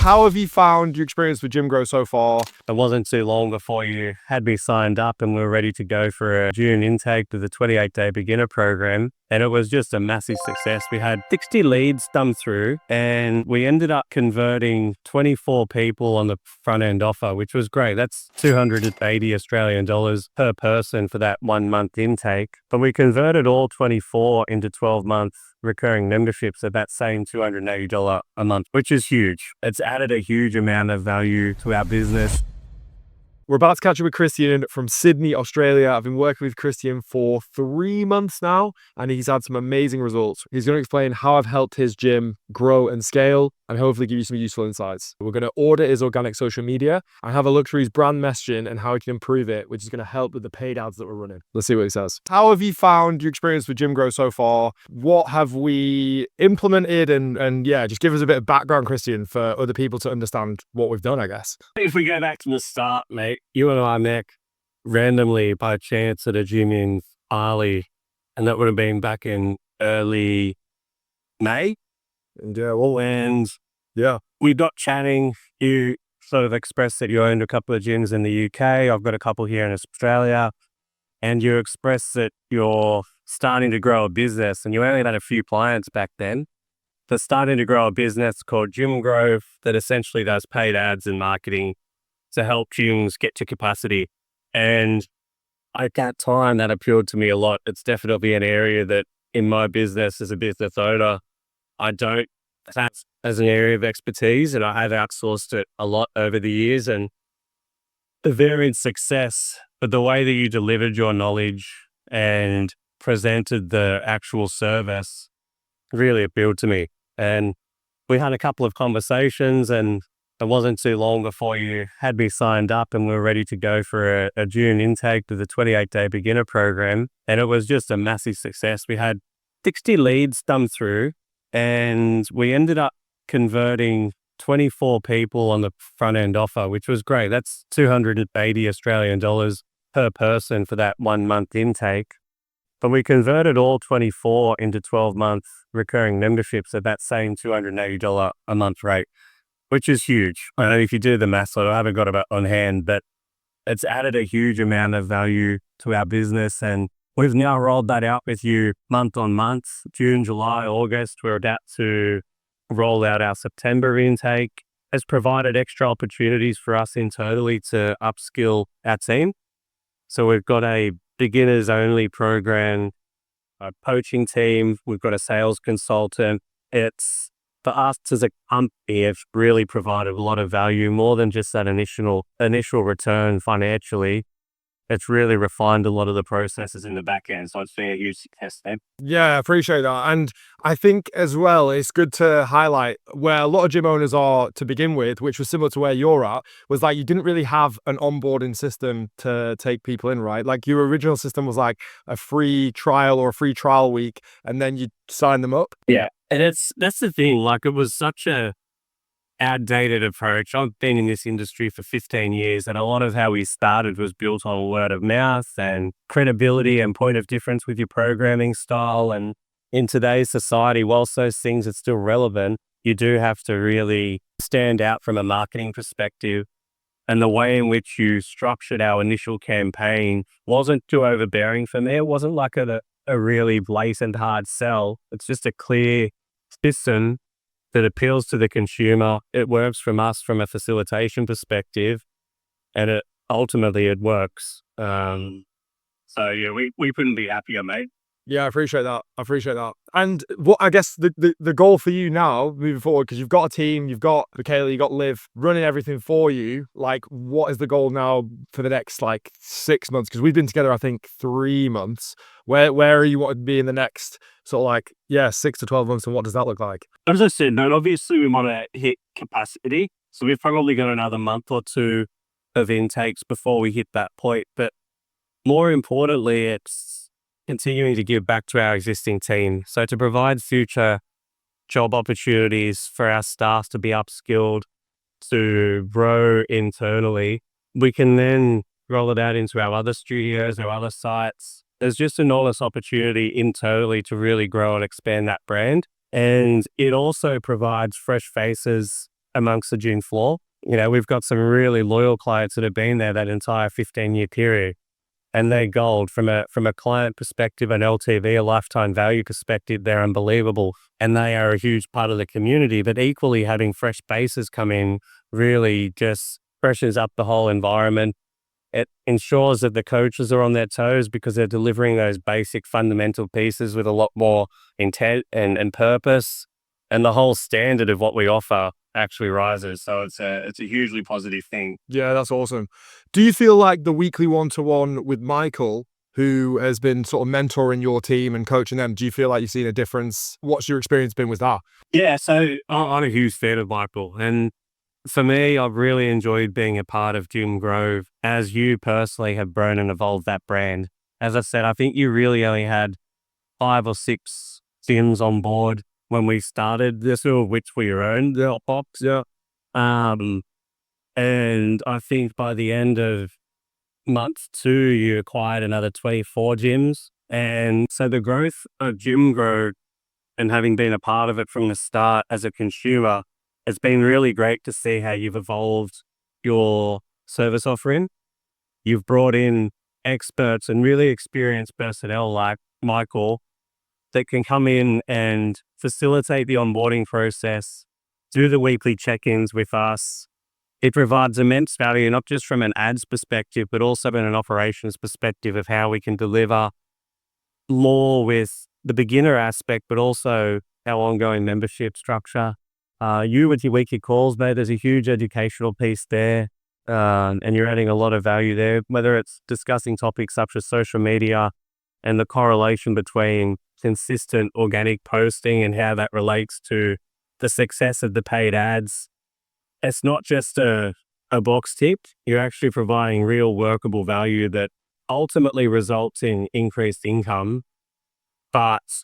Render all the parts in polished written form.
How have you found your experience with Gym Grow so far? It wasn't too long before you had me signed up and we were ready to go for a June intake to the 28-day beginner program. And it was just a massive success. We had 60 leads come through and we ended up converting 24 people on the front end offer, which was great. That's 280 Australian dollars per person for that 1 month intake. But we converted all 24 into 12-month recurring memberships at that same $280 a month, which is huge. It's added a huge amount of value to our business. We're about to catch up with Christian from Sydney, Australia. I've been working with Christian for 3 months now, and he's had some amazing results. He's going to explain how I've helped his gym grow and scale, and hopefully give you some useful insights. We're going to audit his organic social media and have a look through his brand messaging and how he can improve it, which is going to help with the paid ads that we're running. Let's see what he says. How have you found your experience with Gym Grow so far? What have we implemented? And yeah, just give us a bit of background, Christian, for other people to understand what we've done, I guess. If we go back to the start, mate, you and I met randomly by chance at a gym in Bali, and that would have been back in early May. And yeah, We got chatting. You sort of expressed that you owned a couple of gyms in the UK. I've got a couple here in Australia. And you expressed that you're starting to grow a business, and you only had a few clients back then. They're starting to grow a business called Gym Grow that essentially does paid ads and marketing to help gyms get to capacity. And at that time, that appealed to me a lot. It's definitely an area that in my business as a business owner, I don't have as an area of expertise, and I have outsourced it a lot over the years. And the varied success, but the way that you delivered your knowledge and presented the actual service really appealed to me. And we had a couple of conversations, and it wasn't too long before you had me signed up and we were ready to go for a June intake to the 28-day beginner program. And it was just a massive success. We had 60 leads come through and we ended up converting 24 people on the front end offer, which was great. That's 280 Australian dollars per person for that 1 month intake. But we converted all 24 into 12-month recurring memberships at that same $280 a month rate, which is huge. I don't know if you do the math, I haven't got it on hand, but it's added a huge amount of value to our business. And we've now rolled that out with you month on month, June, July, August. We're about to roll out our September intake. Has provided extra opportunities for us internally to upskill our team. So we've got a beginners only program, a coaching team. We've got a sales consultant. It's for us as a company, it's really provided a lot of value, more than just that initial return financially. It's really refined a lot of the processes in the back end. So it's been a huge success there. Yeah, I appreciate that. And I think as well, it's good to highlight where a lot of gym owners are to begin with, which was similar to where you're at, was like you didn't really have an onboarding system to take people in, right? Like your original system was like a free trial or a free trial week, and then you sign them up. Yeah. And that's the thing. Like, it was such a outdated approach. I've been in this industry for 15 years, and a lot of how we started was built on word of mouth and credibility and point of difference with your programming style. And in today's society, whilst those things are still relevant, you do have to really stand out from a marketing perspective. And the way in which you structured our initial campaign wasn't too overbearing for me. It wasn't like a really blatant hard sell. It's just a clear system that appeals to the consumer. It works from us from a facilitation perspective, and it ultimately works. So yeah, we couldn't be happier, mate. Yeah, I appreciate that. And what I guess the goal for you now moving forward, because you've got a team, you've got Michaela, you've got Liv running everything for you. Like, what is the goal now for the next 6 months? Because we've been together, I think 3 months. Where are you wanting to be in the next sort of 6 to 12 months, and what does that look like? As I said, no, obviously we want to hit capacity. So we've probably got another month or two of intakes before we hit that point. But more importantly, it's continuing to give back to our existing team. So to provide future job opportunities for our staff to be upskilled, to grow internally, we can then roll it out into our other studios, our other sites. There's just enormous opportunity internally to really grow and expand that brand. And it also provides fresh faces amongst the gym floor. We've got some really loyal clients that have been there that entire 15-year period, and they're gold from a client perspective, an LTV, a lifetime value perspective. They're unbelievable, and they are a huge part of the community. But equally, having fresh faces come in really just freshens up the whole environment. It ensures that the coaches are on their toes because they're delivering those basic fundamental pieces with a lot more intent and purpose, and the whole standard of what we offer actually rises. So it's a hugely positive thing. Yeah, that's awesome. Do you feel like the weekly one-to-one with Michael, who has been sort of mentoring your team and coaching them, do you feel like you've seen a difference? What's your experience been with that? Yeah, so I'm a huge fan of Michael, and for me, I've really enjoyed being a part of Gym Grove as you personally have grown and evolved that brand. As I said, I think you really only had 5 or 6 gyms on board when we started this, of which we owned the box. Yeah. And I think by the end of month 2, you acquired another 24 gyms. And so the growth of Gym Grove and having been a part of it from the start as a consumer, it's been really great to see how you've evolved your service offering. You've brought in experts and really experienced personnel like Michael that can come in and facilitate the onboarding process, do the weekly check-ins with us. It provides immense value, not just from an ads perspective, but also in an operations perspective of how we can deliver more with the beginner aspect, but also our ongoing membership structure. You with your weekly calls, mate, there's a huge educational piece there, and you're adding a lot of value there, whether it's discussing topics such as social media and the correlation between consistent organic posting and how that relates to the success of the paid ads. It's not just a box tick. You're actually providing real workable value that ultimately results in increased income, but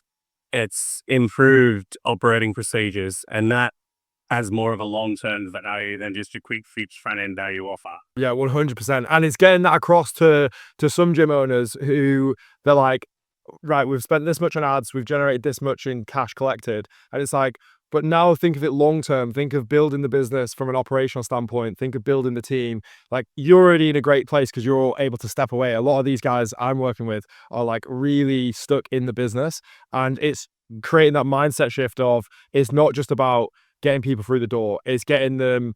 it's improved operating procedures, and that has more of a long-term value than just a quick fix front-end value offer. Yeah, 100%. And it's getting that across to some gym owners who they're like, right, we've spent this much on ads, we've generated this much in cash collected. And it's like, but now think of it long term. Think of building the business from an operational standpoint. Think of building the team. Like, you're already in a great place because you're able to step away. A lot of these guys I'm working with are like really stuck in the business. And it's creating that mindset shift of it's not just about getting people through the door, it's getting them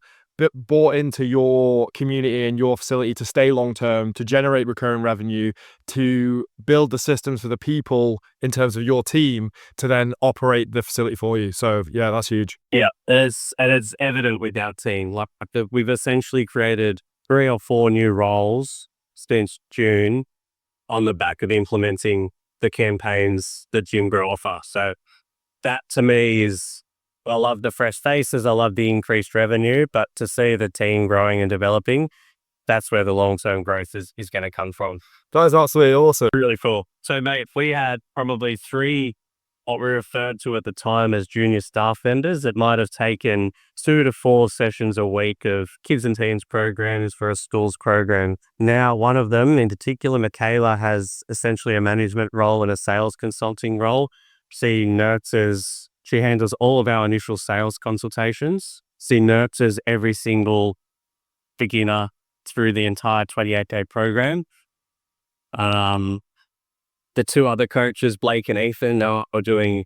bought into your community and your facility to stay long term, to generate recurring revenue, to build the systems for the people in terms of your team to then operate the facility for you. So yeah, that's huge. Yeah, it's evident with our team. Like we've essentially created 3 or 4 new roles since June on the back of implementing the campaigns that Gym Grow offer. So that to me is, I love the fresh faces, I love the increased revenue, but to see the team growing and developing, that's where the long-term growth is going to come from. That is absolutely awesome. Really cool. So mate, if we had probably 3, what we referred to at the time as junior staff vendors, that might have taken 2 to 4 sessions a week of kids and teens programs for a schools program. Now, one of them in particular, Michaela, has essentially a management role and a sales consulting role. She nurtures, she handles all of our initial sales consultations. She nurtures every single beginner through the entire 28-day program. The 2 other coaches, Blake and Ethan, are doing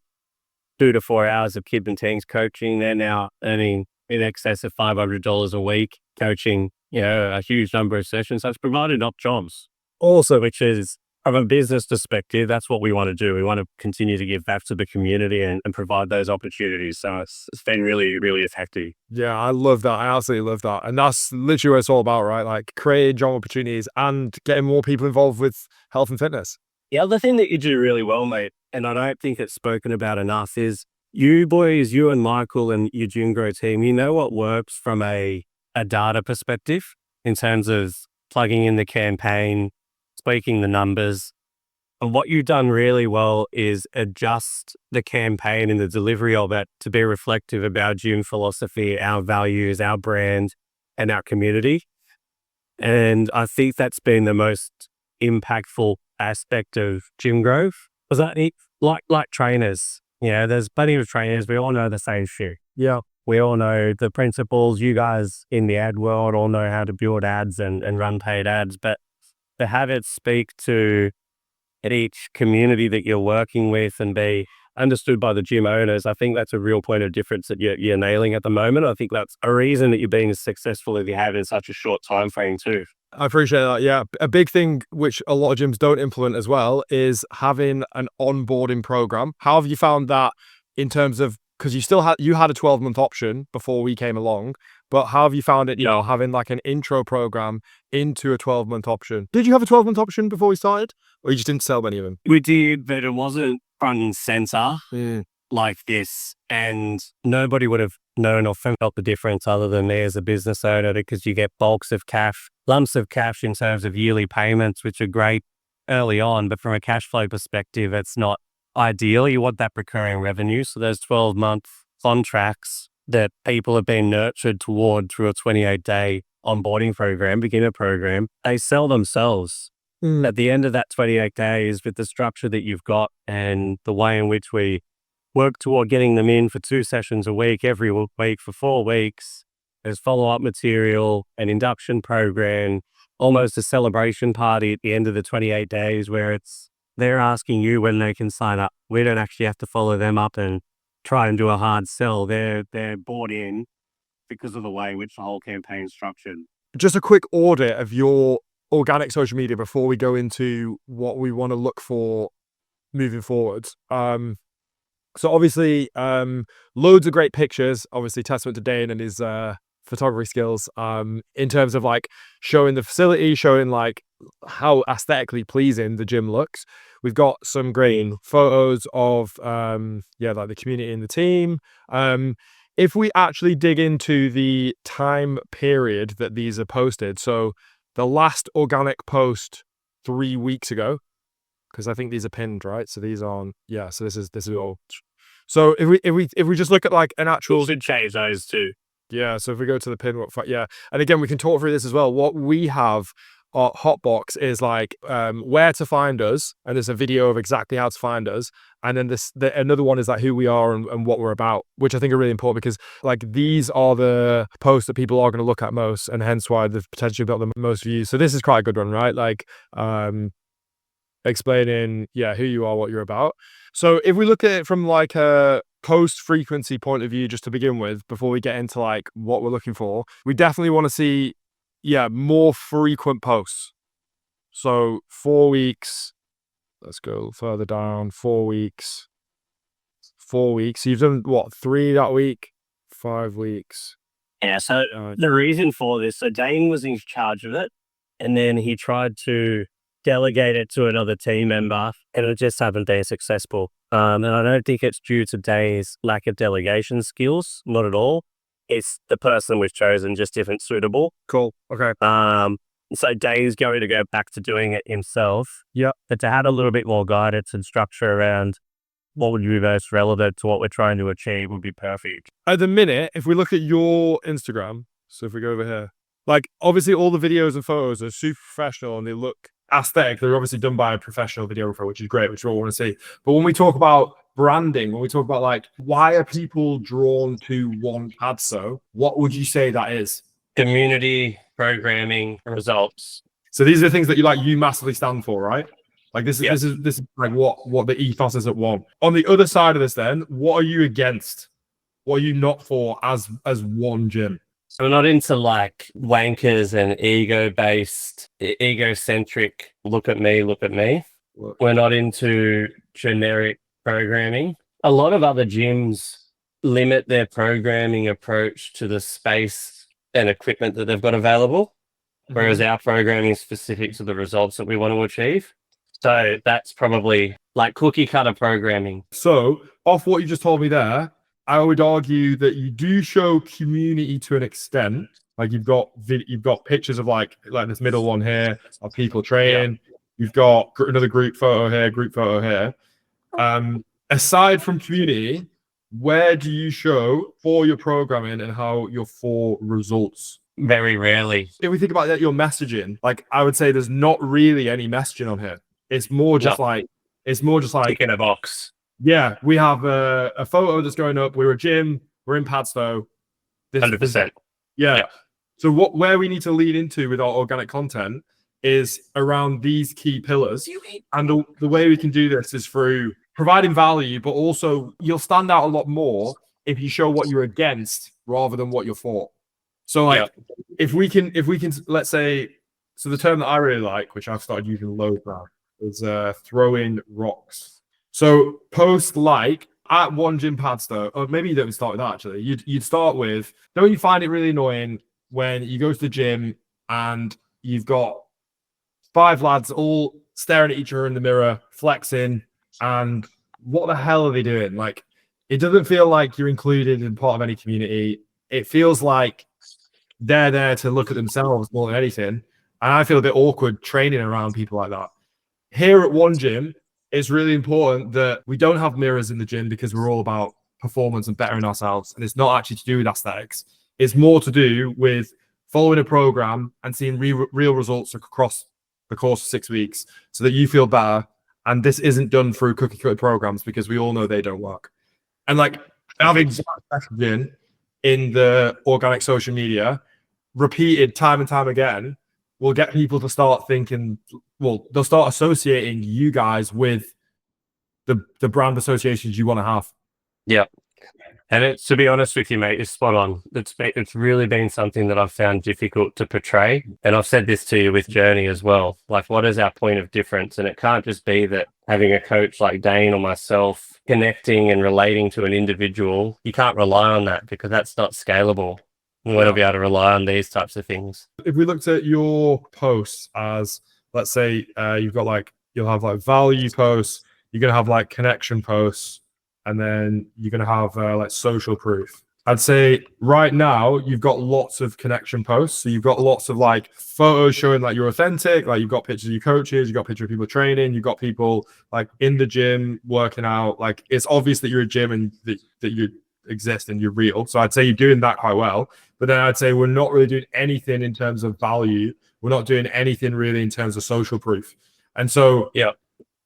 2 to 4 hours of kids and teens coaching. They're now earning in excess of $500 a week, coaching, a huge number of sessions. So it's provided up jobs. Also, which is, from a business perspective, that's what we want to do. We want to continue to give back to the community and provide those opportunities. So it's been really, really effective. Yeah, I love that. I absolutely love that. And that's literally what it's all about, right? Like creating job opportunities and getting more people involved with health and fitness. The other thing that you do really well, mate, and I don't think it's spoken about enough, is you boys, you and Michael and your Gym Grow team, you know what works from a data perspective in terms of plugging in the campaign, speaking the numbers. And what you've done really well is adjust the campaign and the delivery of it to be reflective of our gym philosophy, our values, our brand, and our community. And I think that's been the most impactful aspect of Gym Grove. Was that like trainers? There's plenty of trainers. We all know the same shit. Yeah. We all know the principles. You guys in the ad world all know how to build ads and run paid ads, but to have it speak to each community that you're working with and be understood by the gym owners, I think that's a real point of difference that you're nailing at the moment. I think that's a reason that you're being as successful as you have in such a short time frame too. I appreciate that. Yeah. A big thing which a lot of gyms don't implement as well is having an onboarding program. How have you found that in terms of, because you had a 12-month option before we came along, but how have you found it, having like an intro program into a 12-month option? Did you have a 12-month option before we started, or you just didn't sell many of them? We did, but it wasn't front and center Yeah. like this. And nobody would have known or felt the difference other than me as a business owner, because you get bulks of cash, lumps of cash in terms of yearly payments, which are great early on. But from a cash flow perspective, it's not ideal. You want that recurring revenue. So those 12-month contracts that people have been nurtured toward through a 28-day onboarding program, beginner program, they sell themselves. At the end of that 28 days, with the structure that you've got and the way in which we work toward getting them in for 2 sessions a week, every week for 4 weeks, there's follow-up material, an induction program, almost a celebration party at the end of the 28 days where they're asking you when they can sign up. We don't actually have to follow them up and try and do a hard sell. They're bought in because of the way in which the whole campaign's structured. Just a quick audit of your organic social media before we go into what we want to look for moving forwards. So obviously, loads of great pictures, obviously testament to Dane and his photography skills, in terms of like showing the facility, showing like how aesthetically pleasing the gym looks. We've got some great photos of like the community and the team. If we actually dig into the time period that these are posted, so the last organic post 3 weeks ago, because I think these are pinned, right? So these aren't. Yeah. So this is all. So if we just look at like an actual, We should change those too. yeah. So if we go to the pin, yeah. And again, we can talk through this as well. What we have our Hotbox is like where to find us, and there's a video of exactly how to find us. And then another one is like who we are and what we're about, which I think are really important, because like these are the posts that people are going to look at most, and hence why they've potentially got the most views. So this is quite a good one, right? Like explaining who you are, what you're about. So if we look at it from like a post frequency point of view, just to begin with, before we get into like what we're looking for, we definitely want to see more frequent posts. So 4 weeks, let's go further down. 4 weeks, so you've done what, 3 that week, 5 weeks. Yeah, so the reason for this, so Dane was in charge of it, and then he tried to delegate it to another team member, and it just hasn't been successful. And I don't think it's due to Dane's lack of delegation skills, not at all. It's the person we've chosen just isn't suitable. Cool. Okay. So Dane's going to go back to doing it himself. Yeah. But to add a little bit more guidance and structure around what would be most relevant to what we're trying to achieve would be perfect. At the minute, if we look at your Instagram, so if we go over here, like obviously all the videos and photos are super professional and they look aesthetic. They're obviously done by a professional videographer, which is great, which we all want to see. But when we talk about branding, when we talk about like why are people drawn to one Padso, what would you say that is? Community, programming, results. So these are the things that you massively stand for, right? Like this is like what the ethos is at one. On the other side of this, then, what are you against? What are you not for as one gym? So we're not into like wankers and ego-based, egocentric, look at me. We're not into generic programming. A lot of other gyms limit their programming approach to the space and equipment that they've got available, whereas our programming is specific to the results that we want to achieve. So that's probably like cookie cutter programming. So off what you just told me there, I would argue that you do show community to an extent. Like you've got pictures of like this middle one here of people training. Yeah. You've got another group photo here. Aside from community, where do you show for your programming and how you're for results? Very rarely. If we think about your messaging, like I would say there's not really any messaging on here. It's more just like tick in a box. Yeah, we have a photo that's going up. We're a gym. We're in Padstow. This, 100%. yeah. Yeah. So where we need to lead into with our organic content is around these key pillars. And the way we can do this is through providing value, but also you'll stand out a lot more if you show what you're against rather than what you're for. So like if we can let's say, so the term that I really like, which I've started using loads now, is throwing rocks. So post like at One Gym Padstow, or maybe you don't start with that actually. You'd start with, don't you find it really annoying when you go to the gym and you've got 5 lads all staring at each other in the mirror, flexing, and what the hell are they doing? Like, it doesn't feel like you're included in part of any community. It feels like they're there to look at themselves more than anything. And I feel a bit awkward training around people like that. Here at One Gym, it's really important that we don't have mirrors in the gym because we're all about performance and bettering ourselves. And it's not actually to do with aesthetics. It's more to do with following a program and seeing real results across the course of 6 weeks so that you feel better. And this isn't done through cookie cutter programs because we all know they don't work. And like having messaging in the organic social media repeated time and time again will get people to start thinking, well, they'll start associating you guys with the brand associations you want to have. Yeah. And to be honest with you, mate, it's spot on. It's really been something that I've found difficult to portray. And I've said this to you with Journey as well. Like, what is our point of difference? And it can't just be that having a coach like Dane or myself connecting and relating to an individual. You can't rely on that because that's not scalable. We want to be able to rely on these types of things. If we looked at your posts as, let's say, you'll have like value posts, you're going to have like connection posts, and then you're going to have like social proof. I'd say right now you've got lots of connection posts. So you've got lots of like photos showing like you're authentic. Like you've got pictures of your coaches, you've got pictures of people training, you've got people like in the gym working out. Like it's obvious that you're a gym and that you exist and you're real. So I'd say you're doing that quite well. But then I'd say we're not really doing anything in terms of value. We're not doing anything really in terms of social proof. And so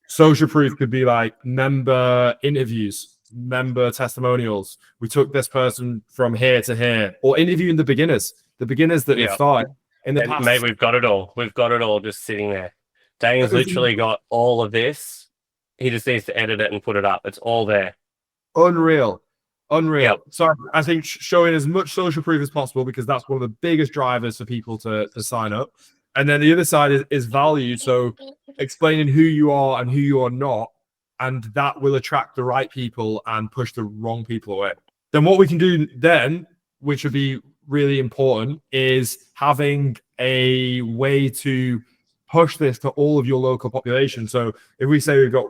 social proof could be like member interviews, member testimonials. We took this person from here to here, or interviewing the beginners that have started in the past. Mate, we've got it all. We've got it all just sitting there. Dane's literally got all of this. He just needs to edit it and put it up. It's all there. Unreal. So I think showing as much social proof as possible, because that's one of the biggest drivers for people to sign up. And then the other side is value. So explaining who you are and who you are not, and that will attract the right people and push the wrong people away. Then what we can do then, which would be really important, is having a way to push this to all of your local population. So if we say we've got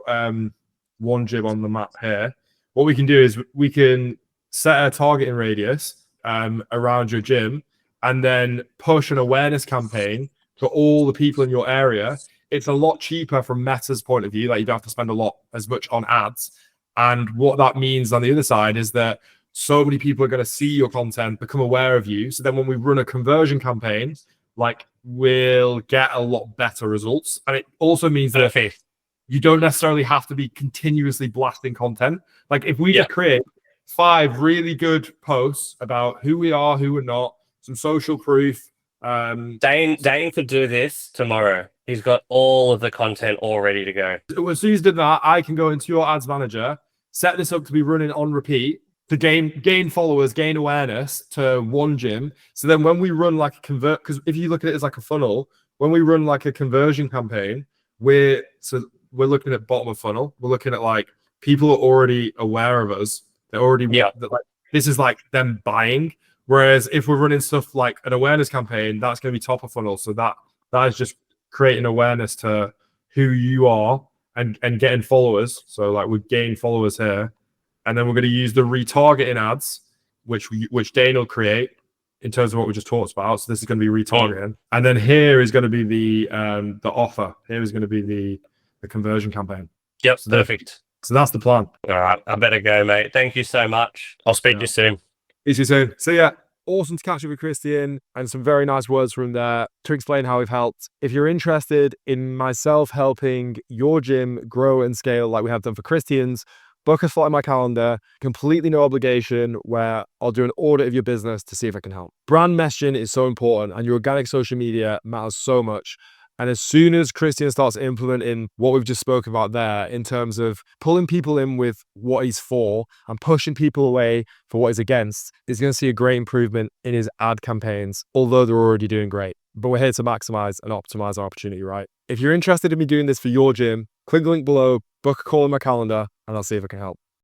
one gym on the map here, what we can do is we can set a targeting radius around your gym and then push an awareness campaign for all the people in your area. It's a lot cheaper from Meta's point of view. Like you don't have to spend as much on ads. And what that means on the other side is that so many people are going to see your content, become aware of you. So then when we run a conversion campaign, like we'll get a lot better results. And it also means that you don't necessarily have to be continuously blasting content. Like if we just create 5 really good posts about who we are, who we're not, some social proof. Dane could do this tomorrow. He's got all of the content all ready to go. As soon as you did that, I can go into your ads manager, set this up to be running on repeat to gain followers, gain awareness to One Gym. So then when we run like a because if you look at it as like a funnel, when we run like a conversion campaign, we're looking at bottom of funnel. We're looking at like people are already aware of us. They're already this is like them buying. Whereas if we're running stuff like an awareness campaign, that's going to be top of funnel. So that is just creating awareness to who you are and getting followers. So like we gain followers here, and then we're going to use the retargeting ads, which Dane will create in terms of what we just talked about. So this is going to be retargeting, and then here is going to be the offer. Here is going to be the conversion campaign. Yep, so perfect. So that's the plan. All right, I better go, mate. Thank you so much. I'll speak to you soon. See you soon. See ya. Awesome to catch up with Christian, and some very nice words from there to explain how we've helped. If you're interested in myself helping your gym grow and scale like we have done for Christian's, book a slot in my calendar, completely no obligation, where I'll do an audit of your business to see if I can help. Brand messaging is so important, and your organic social media matters so much. And as soon as Christian starts implementing what we've just spoken about there, in terms of pulling people in with what he's for and pushing people away for what he's against, he's going to see a great improvement in his ad campaigns, although they're already doing great. But we're here to maximize and optimize our opportunity, right? If you're interested in me doing this for your gym, click the link below, book a call in my calendar, and I'll see if I can help.